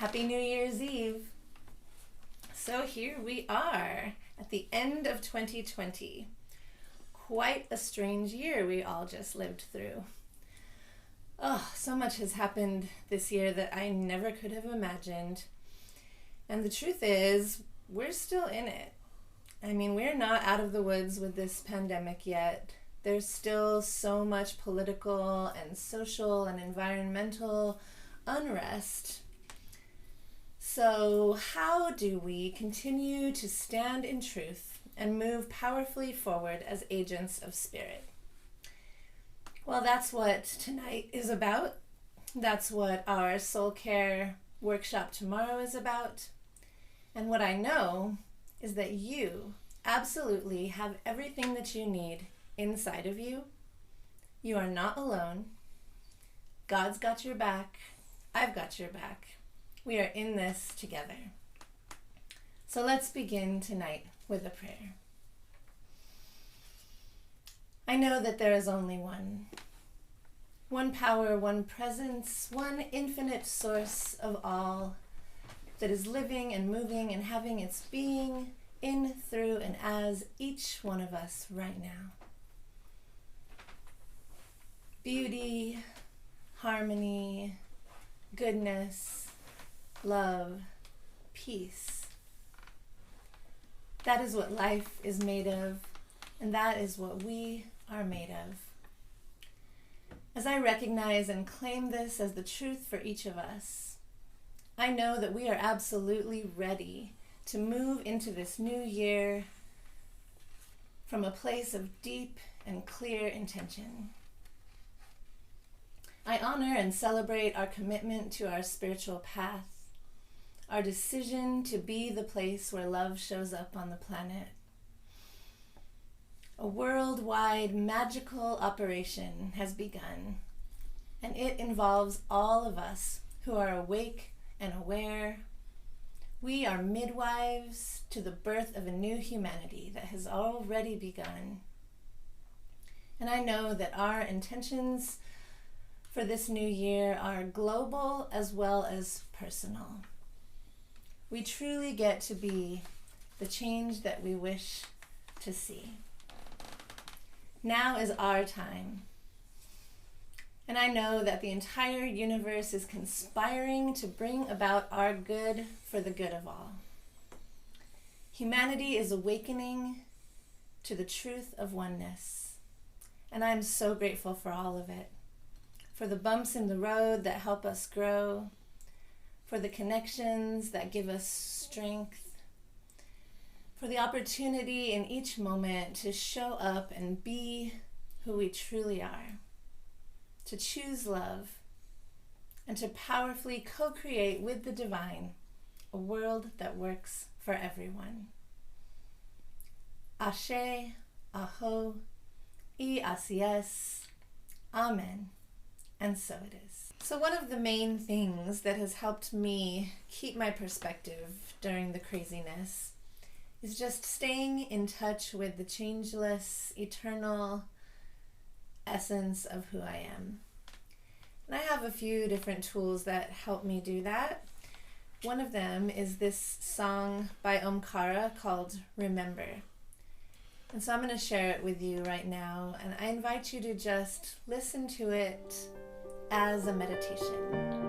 Happy New Year's Eve. So here we are at the end of 2020. Quite a strange year we all just lived through. Oh, so much has happened this year that I never could have imagined. And the truth is, we're still in it. I mean, we're not out of the woods with this pandemic yet. There's still so much political and social and environmental unrest. So how do we continue to stand in truth and move powerfully forward as agents of spirit? Well, that's what tonight is about. That's what our soul care workshop tomorrow is about. And what I know is that you absolutely have everything that you need inside of you. You are not alone. God's got your back. I've got your back. We are in this together. So let's begin tonight with a prayer. I know that there is only one power, one presence, one infinite source of all that is living and moving and having its being in, through, and as each one of us right now. Beauty, harmony, goodness, love, peace. That is what life is made of, and that is what we are made of. As I recognize and claim this as the truth for each of us, I know that we are absolutely ready to move into this new year from a place of deep and clear intention. I honor and celebrate our commitment to our spiritual path, our decision to be the place where love shows up on the planet. A worldwide magical operation has begun, and it involves all of us who are awake and aware. We are midwives to the birth of a new humanity that has already begun. And I know that our intentions for this new year are global as well as personal. We truly get to be the change that we wish to see. Now is our time. And I know that the entire universe is conspiring to bring about our good for the good of all. Humanity is awakening to the truth of oneness. And I'm so grateful for all of it. For the bumps in the road that help us grow, for the connections that give us strength, for the opportunity in each moment to show up and be who we truly are, to choose love, and to powerfully co-create with the divine a world that works for everyone. Ashe, Aho, I Así es, Amen. And so it is. So one of the main things that has helped me keep my perspective during the craziness is just staying in touch with the changeless, eternal essence of who I am. And I have a few different tools that help me do that. One of them is this song by Omkara called Remember. And so I'm going to share it with you right now, and I invite you to just listen to it as a meditation.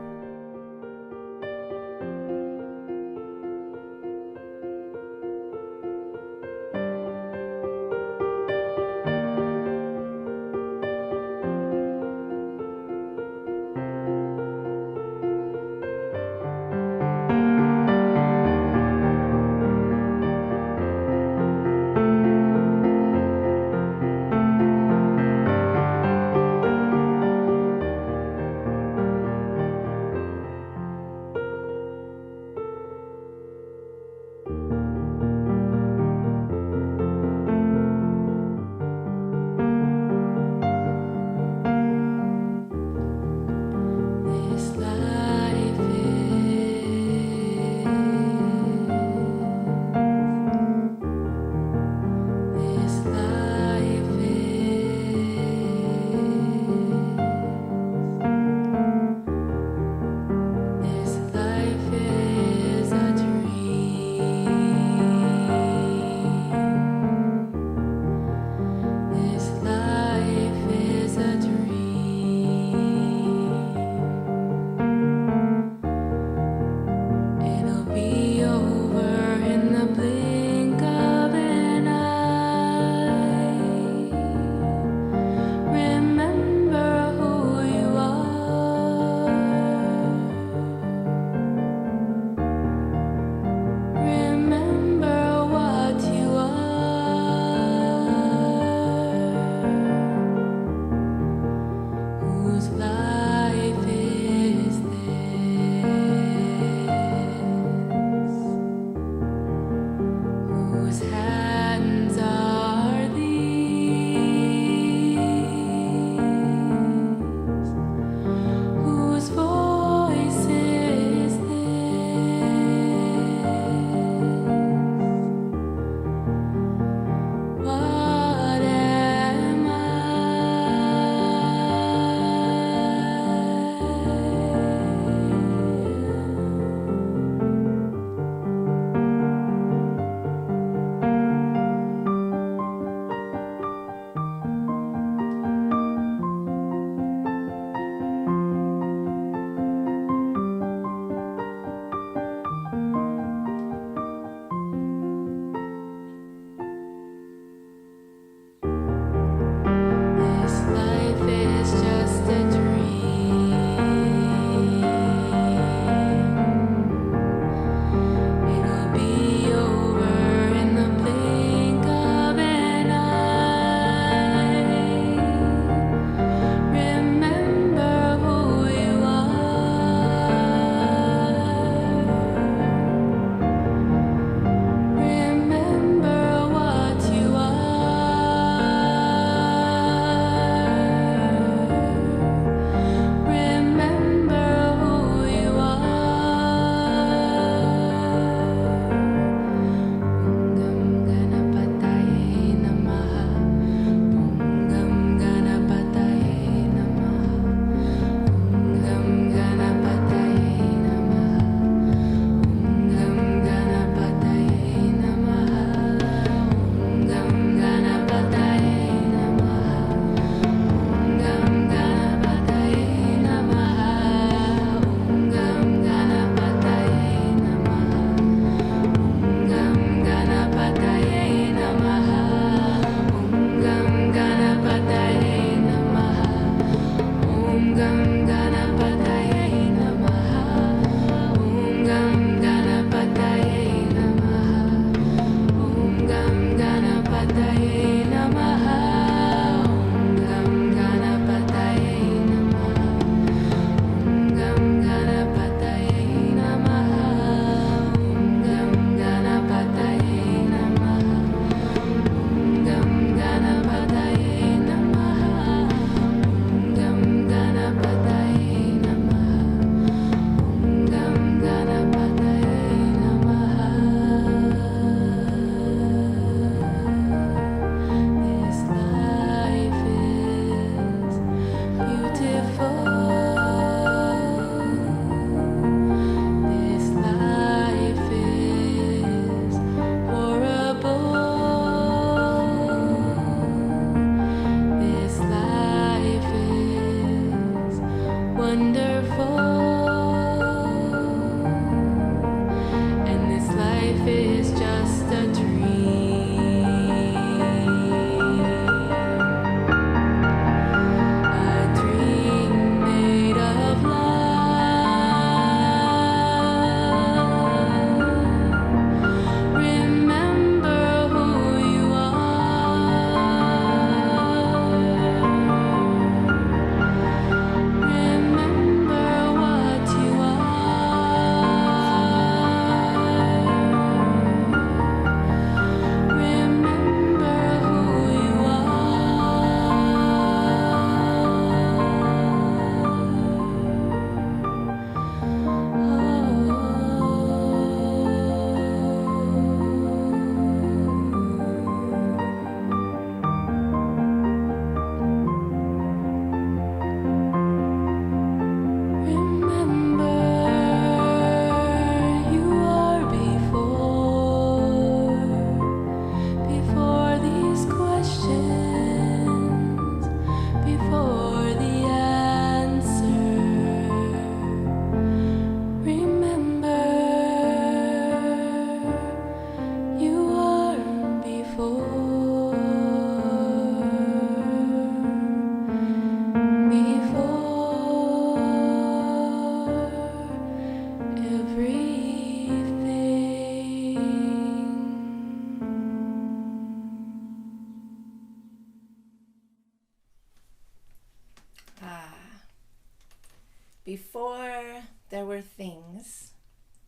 Before there were things,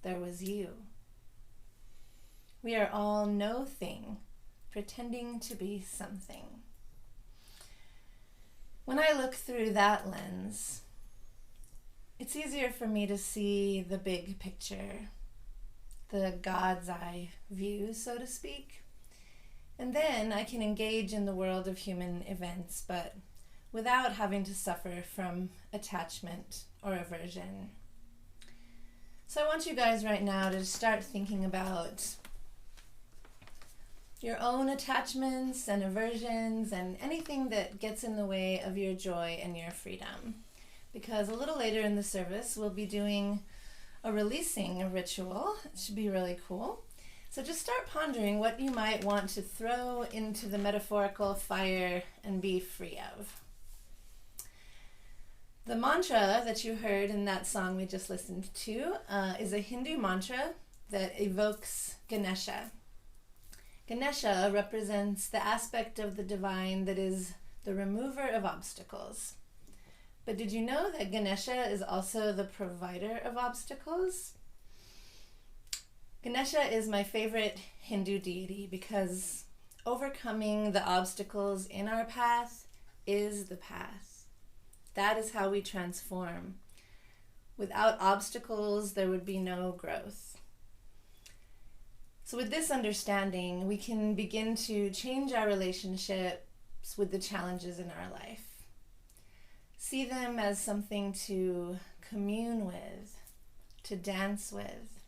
there was you. We are all no thing, pretending to be something. When I look through that lens, it's easier for me to see the big picture, the God's eye view, so to speak. And then I can engage in the world of human events, but without having to suffer from attachment or aversion. So I want you guys right now to start thinking about your own attachments and aversions and anything that gets in the way of your joy and your freedom. Because a little later in the service, we'll be doing a releasing ritual. It should be really cool. So just start pondering what you might want to throw into the metaphorical fire and be free of. The mantra that you heard in that song we just listened to is a Hindu mantra that evokes Ganesha. Ganesha represents the aspect of the divine that is the remover of obstacles. But did you know that Ganesha is also the provider of obstacles? Ganesha is my favorite Hindu deity because overcoming the obstacles in our path is the path. That is how we transform. Without obstacles, there would be no growth. So with this understanding, we can begin to change our relationships with the challenges in our life. See them as something to commune with, to dance with,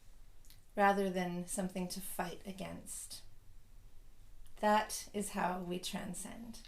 rather than something to fight against. That is how we transcend.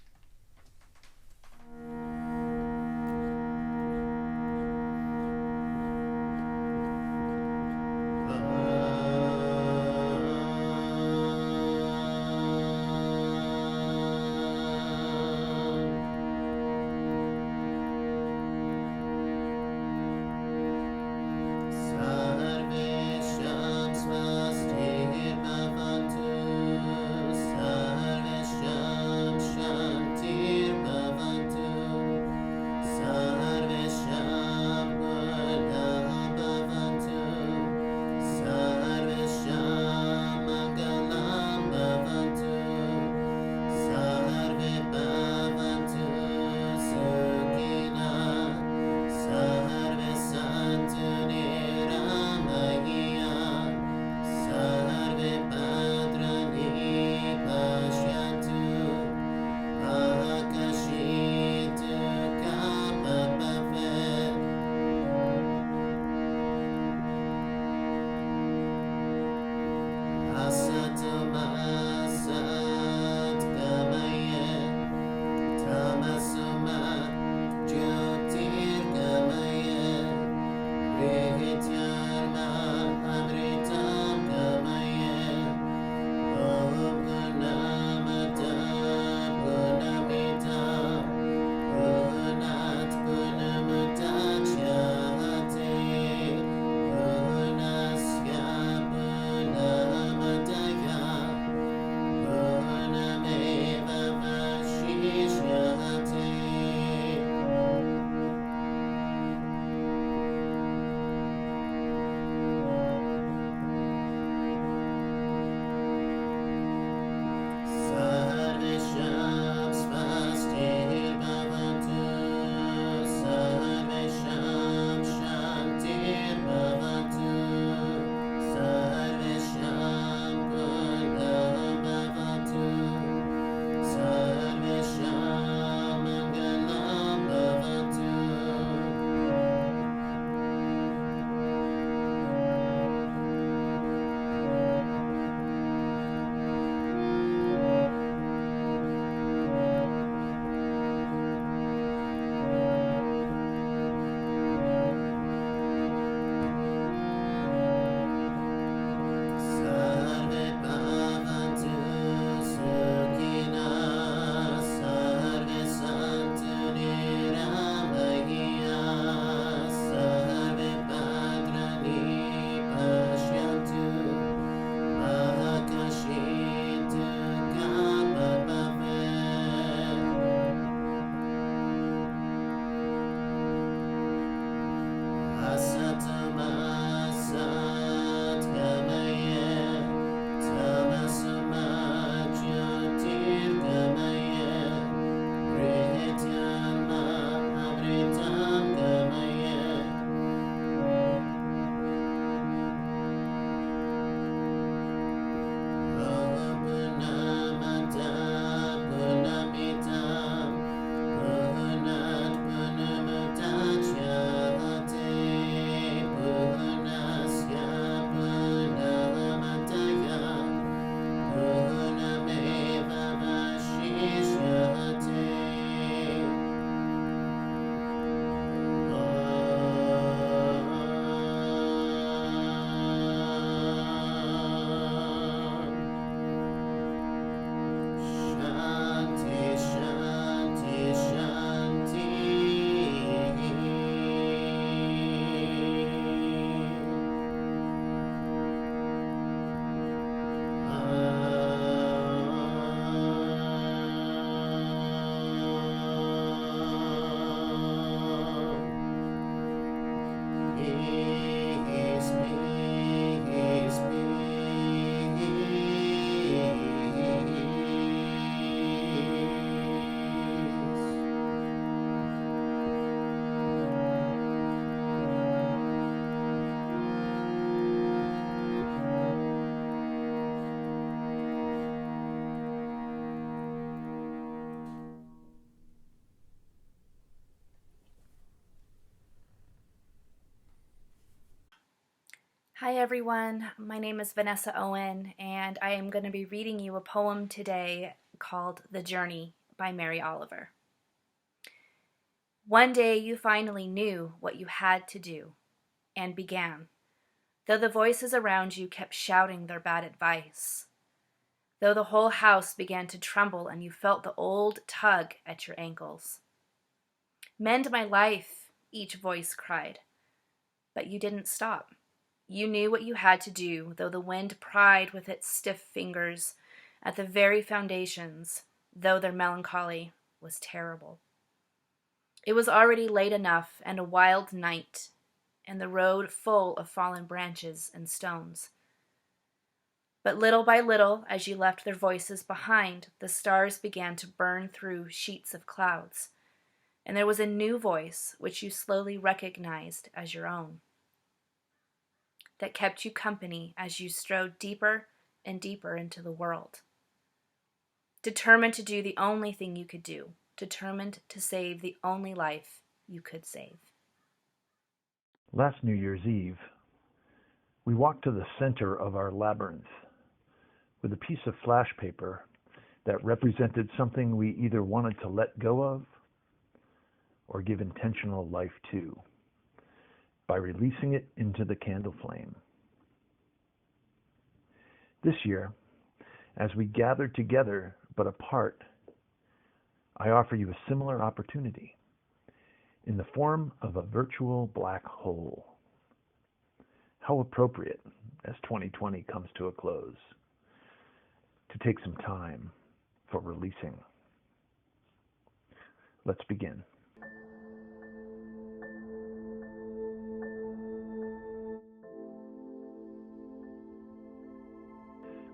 Hi everyone, my name is Vanessa Owen, and I am going to be reading you a poem today called The Journey by Mary Oliver. One day you finally knew what you had to do, and began, though the voices around you kept shouting their bad advice, though the whole house began to tremble and you felt the old tug at your ankles. Mend my life, each voice cried, but you didn't stop. You knew what you had to do, though the wind pried with its stiff fingers at the very foundations, though their melancholy was terrible. It was already late enough and a wild night, and the road full of fallen branches and stones. But little by little, as you left their voices behind, the stars began to burn through sheets of clouds, and there was a new voice which you slowly recognized as your own, that kept you company as you strode deeper and deeper into the world. Determined to do the only thing you could do, determined to save the only life you could save. Last New Year's Eve, we walked to the center of our labyrinth with a piece of flash paper that represented something we either wanted to let go of or give intentional life to, by releasing it into the candle flame. This year, as we gathered together but apart, I offer you a similar opportunity in the form of a virtual black hole. How appropriate, as 2020 comes to a close, to take some time for releasing. Let's begin.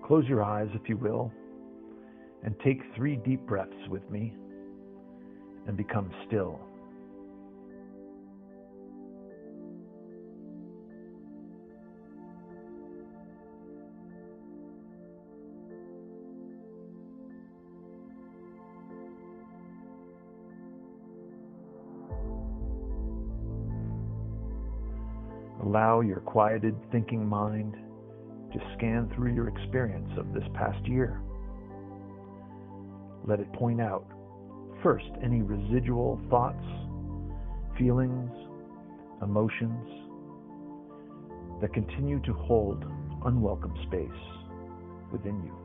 Close your eyes, if you will, and take 3 deep breaths with me and become still. Allow your quieted thinking mind to scan through your experience of this past year. Let it point out, first, any residual thoughts, feelings, emotions that continue to hold unwelcome space within you.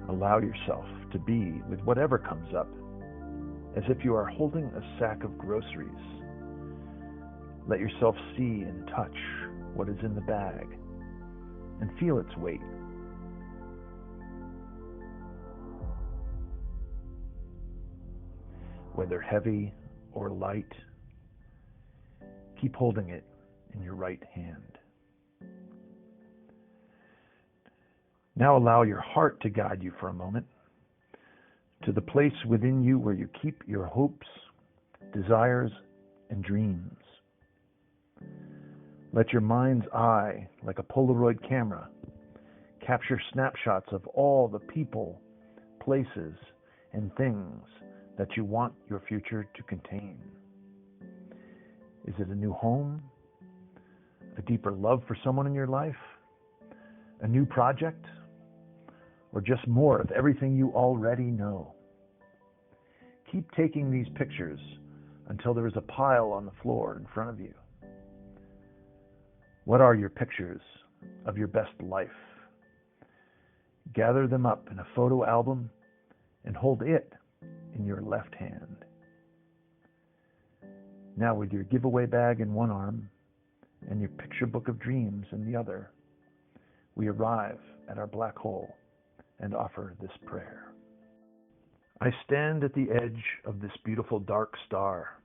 Allow yourself to be with whatever comes up, as if you are holding a sack of groceries. Let yourself see and touch what is in the bag and feel its weight. Whether heavy or light, keep holding it in your right hand. Now allow your heart to guide you for a moment to the place within you where you keep your hopes, desires, and dreams. Let your mind's eye, like a Polaroid camera, capture snapshots of all the people, places, and things that you want your future to contain. Is it a new home? A deeper love for someone in your life? A new project? Or just more of everything you already know? Keep taking these pictures until there is a pile on the floor in front of you. What are your pictures of your best life? Gather them up in a photo album and hold it in your left hand. Now, with your giveaway bag in one arm and your picture book of dreams in the other, we arrive at our black hole and offer this prayer. I stand at the edge of this beautiful dark star,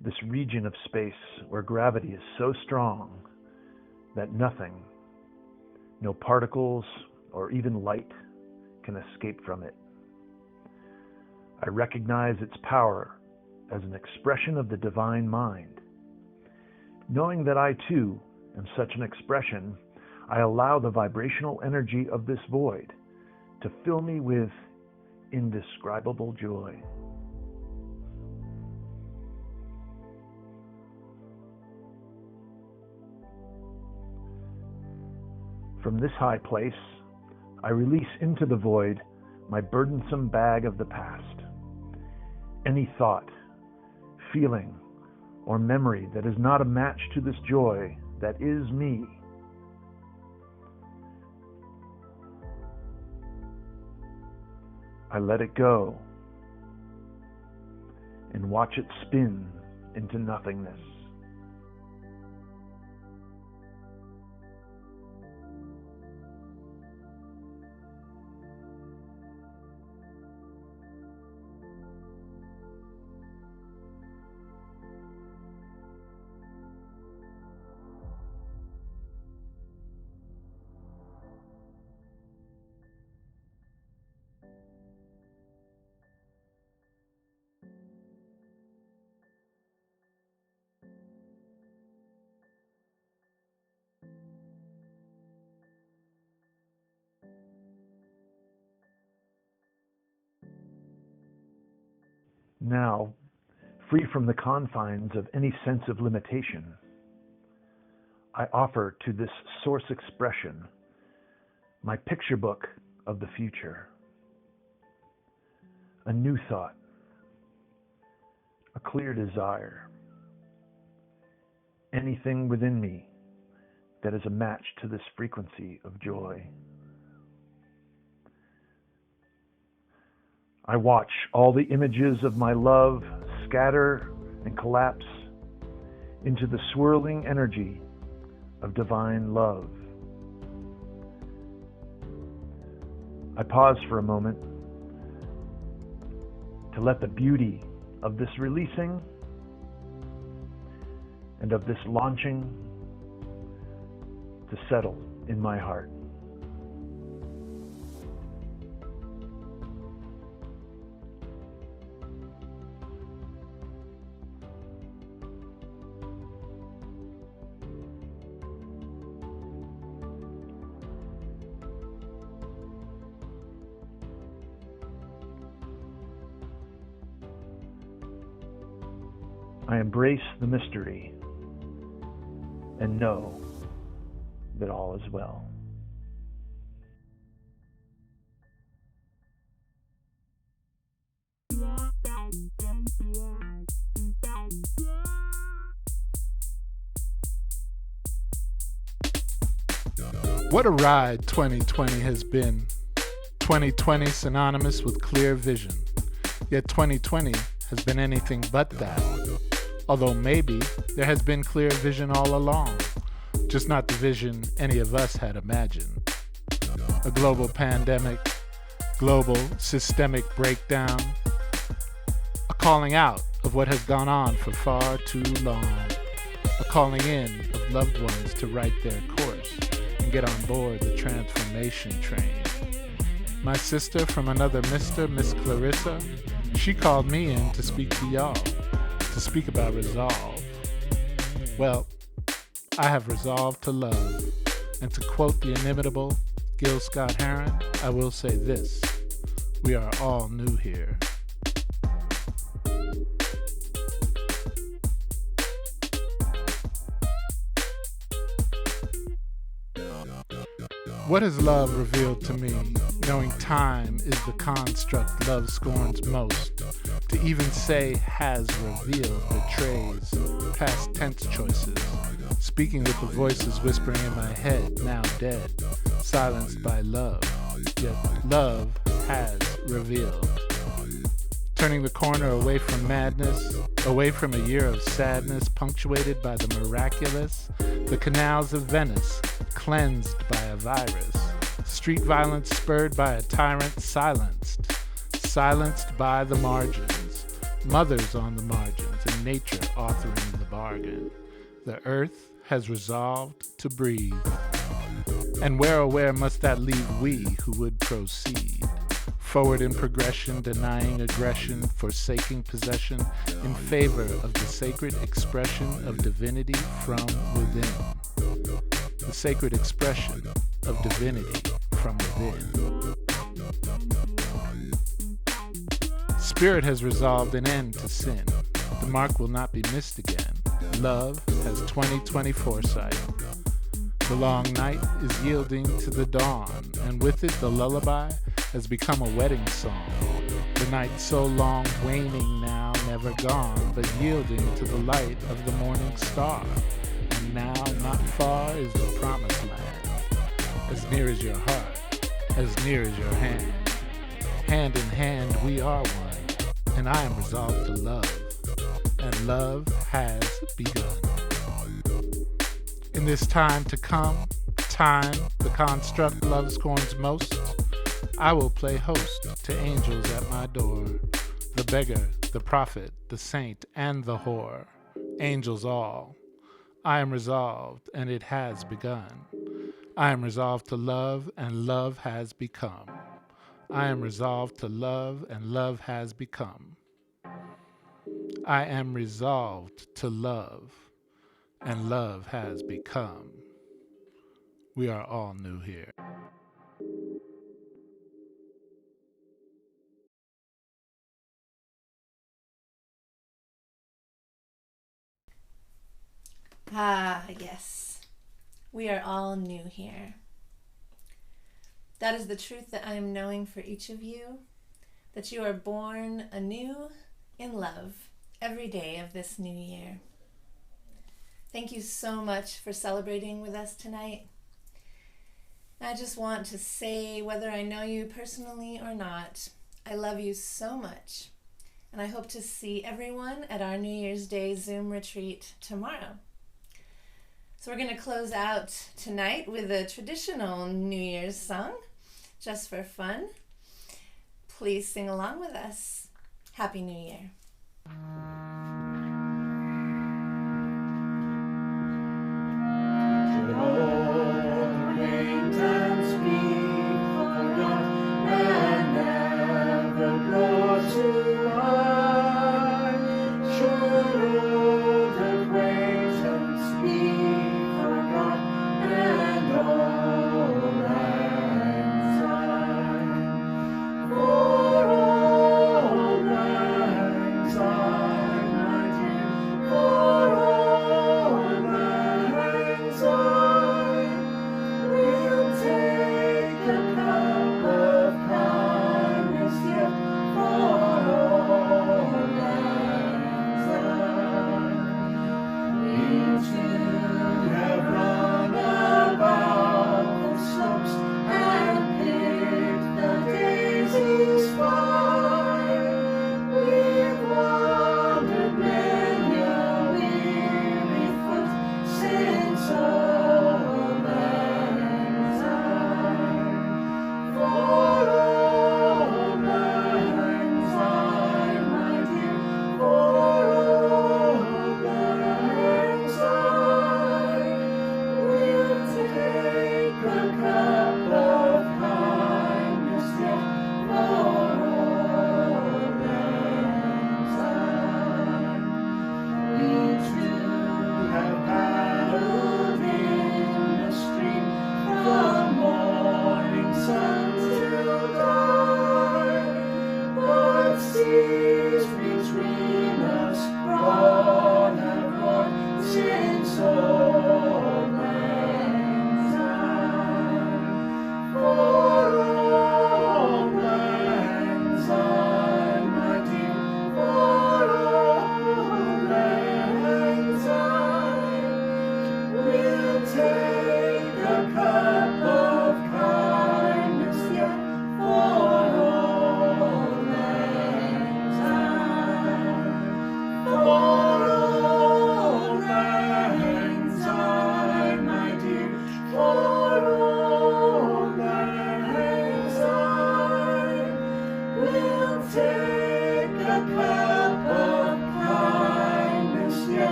this region of space where gravity is so strong that nothing, no particles or even light, can escape from it. I recognize its power as an expression of the divine mind, knowing that I too am such an expression I allow the vibrational energy of this void to fill me with indescribable joy. From this high place, I release into the void my burdensome bag of the past. Any thought, feeling, or memory that is not a match to this joy that is me. I let it go and watch it spin into nothingness. Now, free from the confines of any sense of limitation, I offer to this source expression my picture book of the future. A new thought, a clear desire, anything within me that is a match to this frequency of joy. I watch all the images of my love scatter and collapse into the swirling energy of divine love. I pause for a moment to let the beauty of this releasing and of this launching to settle in my heart. I embrace the mystery and know that all is well. What a ride 2020 has been. 2020 synonymous with clear vision. Yet 2020 has been anything but that. Although maybe there has been clear vision all along, just not the vision any of us had imagined. A global pandemic, global systemic breakdown, a calling out of what has gone on for far too long, a calling in of loved ones to right their course and get on board the transformation train. My sister from another mister, Miss Clarissa, she called me in to speak to y'all, to speak about resolve. Well, I have resolved to love, and to quote the inimitable Gil Scott-Heron, I will say this: we are all new here. What has love revealed to me, knowing time is the construct love scorns most? To even say has revealed betrays past tense choices, speaking with the voices whispering in my head, now dead, silenced by love, yet love has revealed. Turning the corner away from madness, away from a year of sadness punctuated by the miraculous, the canals of Venice cleansed by a virus, street violence spurred by a tyrant silenced by the margins, mothers on the margins, and nature authoring the bargain. The earth has resolved to breathe. And where must that leave we who would proceed? Forward in progression, denying aggression, forsaking possession, in favor of the sacred expression of divinity from within. The sacred expression of divinity from within. Spirit has resolved an end to sin. The mark will not be missed again. Love has 20/20 foresight. The long night is yielding to the dawn, and with it the lullaby has become a wedding song. The night so long waning now, never gone, but yielding to the light of the morning star. And now not far is the promised land, as near as your heart, as near as your hand. Hand in hand we are one, and I am resolved to love, and love has begun. In this time to come, time, the construct love scorns most, I will play host to angels at my door, the beggar, the prophet, the saint, and the whore, angels all. I am resolved, and it has begun. I am resolved to love, and love has become. I am resolved to love, and love has become. I am resolved to love, and love has become. We are all new here. Ah, yes. We are all new here. That is the truth that I am knowing for each of you, that you are born anew in love every day of this new year. Thank you so much for celebrating with us tonight. I just want to say, whether I know you personally or not, I love you so much, and I hope to see everyone at our New Year's Day Zoom retreat tomorrow. So we're going to close out tonight with a traditional New Year's song, just for fun. Please sing along with us. Happy New Year.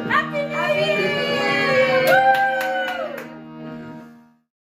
Happy New Year!